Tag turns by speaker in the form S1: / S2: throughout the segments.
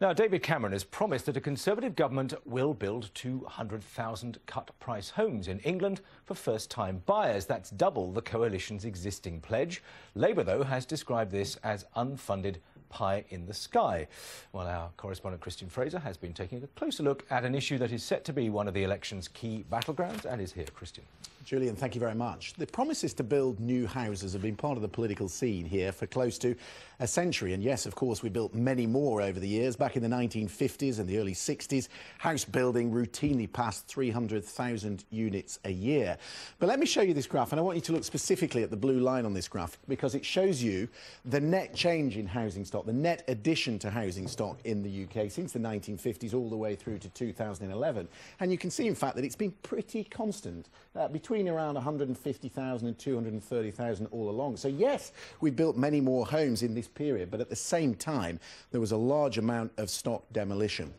S1: Now, David Cameron has promised that a Conservative government will build 200,000 cut-price homes in England for first-time buyers. That's double the coalition's existing pledge. Labour, though, has described this as unfunded pie in the sky. Well, our correspondent Christian Fraser has been taking a closer look at an issue that is set to be one of the election's key battlegrounds and is here. Christian.
S2: Julian, thank you very much. The promises to build new houses have been part of the political scene here for close to a century. And yes, of course, we built many more over the years. Back in the 1950s and the early 60s, house building routinely passed 300,000 units a year. But let me show you this graph, and I want you to look specifically at the blue line on this graph because it shows you the net change in housing stock, the net addition to housing stock in the UK since the 1950s all the way through to 2011. And you can see, in fact, that it's been pretty constant, between around 150,000 and 230,000 all along. So yes, we built many more homes in this period, but at the same time, there was a large amount of stock demolition.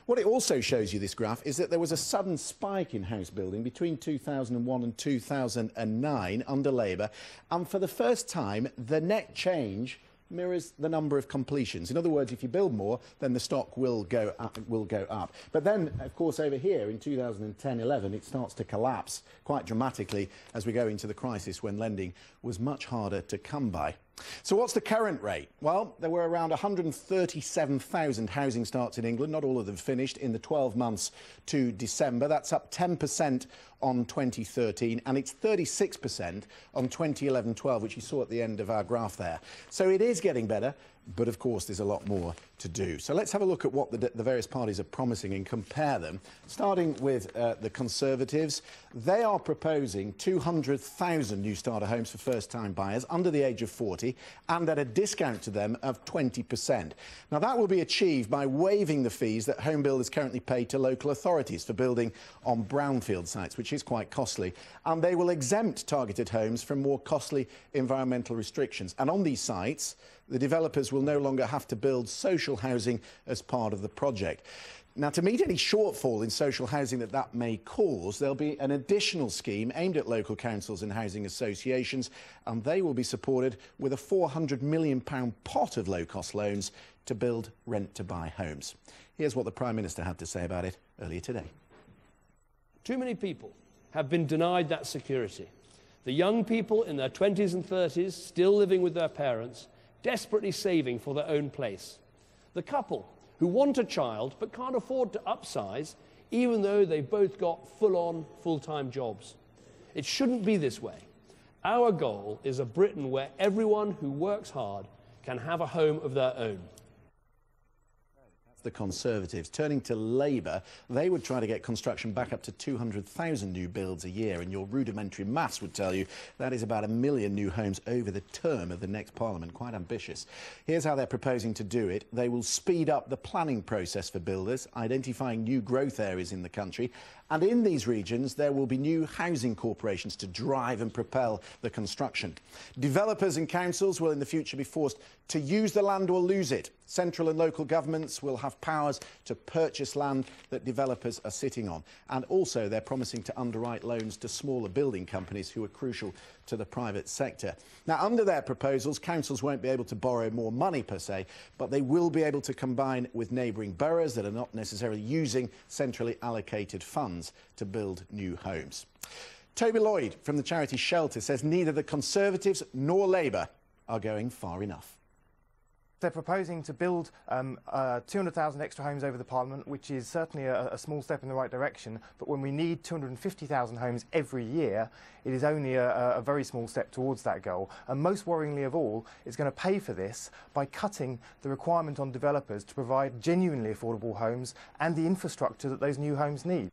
S2: What it also shows you, this graph, is that there was a sudden spike in house building between 2001 and 2009 under Labour, and for the first time, the net change mirrors the number of completions. In other words, if you build more, then the stock will go up. But then, of course, over here in 2010-11, it starts to collapse quite dramatically as we go into the crisis when lending was much harder to come by. So what's the current rate? Well, there were around 137,000 housing starts in England, not all of them finished, in the 12 months to December. That's up 10% on 2013, and it's 36% on 2011-12, which you saw at the end of our graph there. So it is getting better, but of course there's a lot more to do. So let's have a look at what the various parties are promising and compare them. Starting with the Conservatives, they are proposing 200,000 new starter homes for first-time buyers under the age of 40 and at a discount to them of 20%. Now that will be achieved by waiving the fees that home builders currently pay to local authorities for building on brownfield sites, which is quite costly, and they will exempt targeted homes from more costly environmental restrictions. And on these sites, the developers will no longer have to build social housing as part of the project. Now, to meet any shortfall in social housing that may cause, there'll be an additional scheme aimed at local councils and housing associations, and they will be supported with a £400 million pot of low-cost loans to build rent-to-buy homes. Here's what the Prime Minister had to say about it earlier today.
S3: Too many people have been denied that security. The young people in their 20s and 30s still living with their parents, desperately saving for their own place. The couple who want a child but can't afford to upsize even though they've both got full-on, full-time jobs. It shouldn't be this way. Our goal is a Britain where everyone who works hard can have a home of their own.
S2: The Conservatives. Turning to Labour, they would try to get construction back up to 200,000 new builds a year, and your rudimentary maths would tell you that is about 1 million new homes over the term of the next Parliament. Quite ambitious. Here's how they're proposing to do it. They will speed up the planning process for builders, identifying new growth areas in the country, and in these regions there will be new housing corporations to drive and propel the construction. Developers and councils will in the future be forced to use the land or lose it. Central and local governments will have powers to purchase land that developers are sitting on. And also they're promising to underwrite loans to smaller building companies who are crucial to the private sector. Now, under their proposals, councils won't be able to borrow more money per se, but they will be able to combine with neighbouring boroughs that are not necessarily using centrally allocated funds to build new homes. Toby Lloyd from the charity Shelter says neither the Conservatives nor Labour are going far enough.
S4: They're proposing to build 200,000 extra homes over the Parliament, which is certainly a small step in the right direction, but when we need 250,000 homes every year, it is only a very small step towards that goal. And most worryingly of all, it's going to pay for this by cutting the requirement on developers to provide genuinely affordable homes and the infrastructure that those new homes need.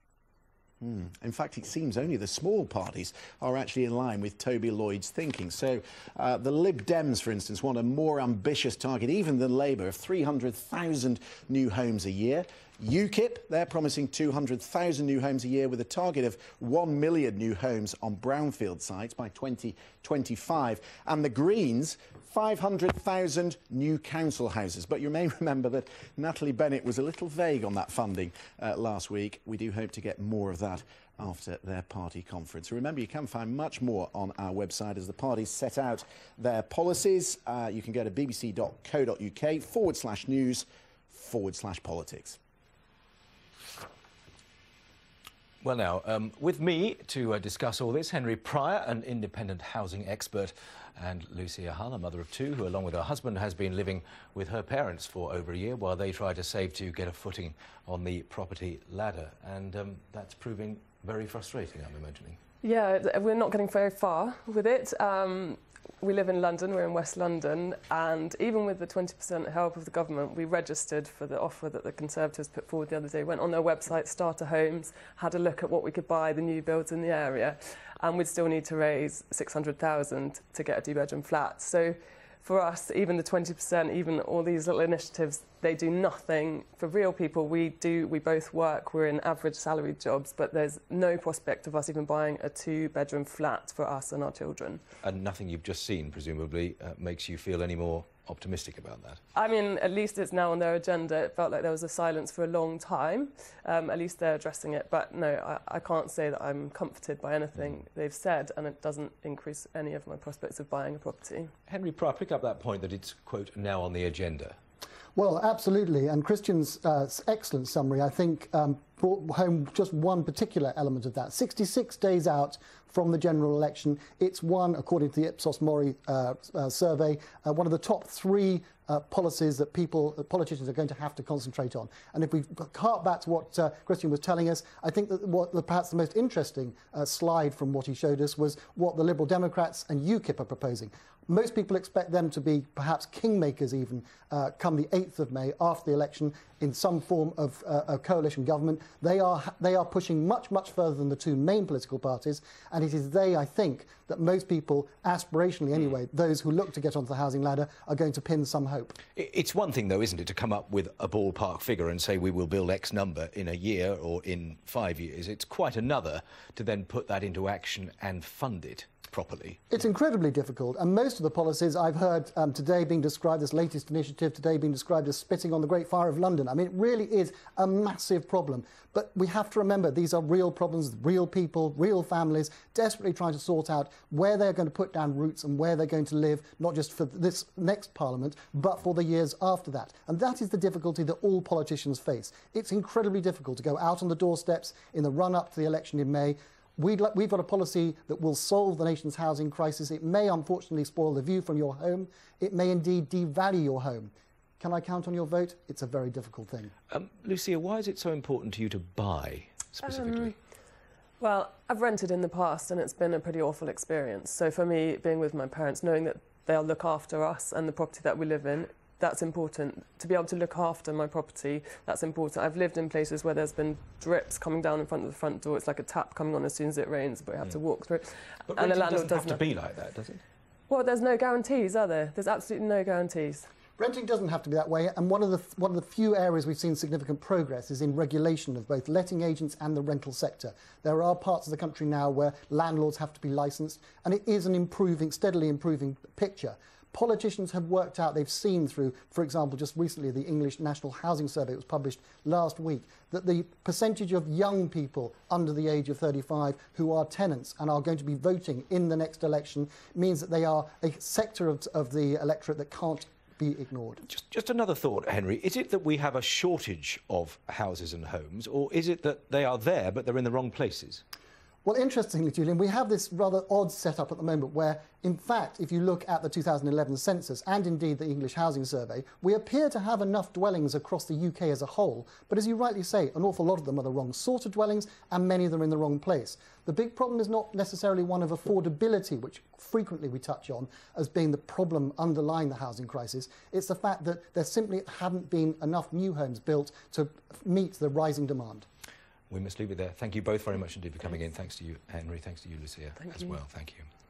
S2: In fact, it seems only the small parties are actually in line with Toby Lloyd's thinking. So the Lib Dems, for instance, want a more ambitious target, even than Labour, of 300,000 new homes a year. UKIP, they're promising 200,000 new homes a year with a target of 1 million new homes on brownfield sites by 2025. And the Greens, 500,000 new council houses. But you may remember that Natalie Bennett was a little vague on that funding last week. We do hope to get more of that after their party conference. Remember, you can find much more on our website as the parties set out their policies. You can go to bbc.co.uk/news uk/politics.
S1: Well now, with me to discuss all this, Henry Pryor, an independent housing expert, and Lucia Hull, a mother of two, who along with her husband has been living with her parents for over a year while they try to save to get a footing on the property ladder. And that's proving very frustrating, I'm imagining.
S5: Yeah, we're not getting very far with it. We live in London, we're in West London, and even with the 20% help of the government, we registered for the offer that the Conservatives put forward the other day, went on their website, Starter Homes, had a look at what we could buy, the new builds in the area, and we'd still need to raise 600,000 to get a two-bedroom flat. So for us, even the 20%, even all these little initiatives, they do nothing for real people. We both work, we're in average salaried jobs, but there's no prospect of us even buying a two-bedroom flat for us and our children. And
S1: nothing you've just seen, presumably, makes you feel any more optimistic about that?
S5: I mean, at least it's now on their agenda. It felt like there was a silence for a long time. At least they're addressing it. But no, I can't say that I'm comforted by anything they've said, and it doesn't increase any of my prospects of buying a property.
S1: Henry Pryor, pick up that point that it's, quote, now on the agenda.
S6: Well, absolutely. And Christian's excellent summary, I think, brought home just one particular element of that. 66 days out from the general election, it's one, according to the Ipsos Mori survey, one of the top three policies that politicians are going to have to concentrate on. And if we hark back to what Christian was telling us, I think that perhaps the most interesting slide from what he showed us was what the Liberal Democrats and UKIP are proposing. Most people expect them to be perhaps kingmakers even come the 8th of May after the election in some form of a coalition government. They are pushing much further than the two main political parties, and it is they, I think, that most people, aspirationally anyway, those who look to get onto the housing ladder, are going to pin some hope.
S1: It's one thing, though, isn't it, to come up with a ballpark figure and say we will build X number in a year or in 5 years. It's quite another to then put that into action and fund it properly.
S6: It's incredibly difficult, and most of the policies I've heard today being described, this latest initiative today being described as spitting on the Great Fire of London. I mean, it really is a massive problem. But we have to remember these are real problems, real people, real families, desperately trying to sort out where they're going to put down roots and where they're going to live, not just for this next Parliament, but for the years after that. And that is the difficulty that all politicians face. It's incredibly difficult to go out on the doorsteps in the run-up to the election in May. We've got a policy that will solve the nation's housing crisis. It may, unfortunately, spoil the view from your home. It may indeed devalue your home. Can I count on your vote? It's a very difficult thing.
S1: Lucia, why is it so important to you to buy, specifically?
S5: Well, I've rented in the past, and it's been a pretty awful experience. So for me, being with my parents, knowing that they'll look after us and the property that we live in, that's important. To be able to look after my property, that's important. I've lived in places where there's been drips coming down in front of the front door. It's like a tap coming on as soon as it rains, but you have to walk through it.
S1: But and the landlord doesn't have to be like that, does it?
S5: Well, there's no guarantees, are there? There's absolutely no guarantees.
S6: Renting doesn't have to be that way, and one of the few areas we've seen significant progress is in regulation of both letting agents and the rental sector. There are parts of the country now where landlords have to be licensed, and it is an steadily improving picture. Politicians have worked out, they've seen through, for example, just recently the English National Housing Survey was published last week, that the percentage of young people under the age of 35 who are tenants and are going to be voting in the next election means that they are a sector of the electorate that can't be ignored.
S1: Just another thought, Henry. Is it that we have a shortage of houses and homes, or is it that they are there but they're in the wrong places?
S6: Well, interestingly, Julian, we have this rather odd setup at the moment where, in fact, if you look at the 2011 census and indeed the English Housing Survey, we appear to have enough dwellings across the UK as a whole, but as you rightly say, an awful lot of them are the wrong sort of dwellings and many of them are in the wrong place. The big problem is not necessarily one of affordability, which frequently we touch on as being the problem underlying the housing crisis. It's the fact that there simply haven't been enough new homes built to meet the rising demand.
S1: We must leave it there. Thank you both very much indeed for coming in. Thanks to you, Henry. Thanks to you, Lucia, as well. Thank you.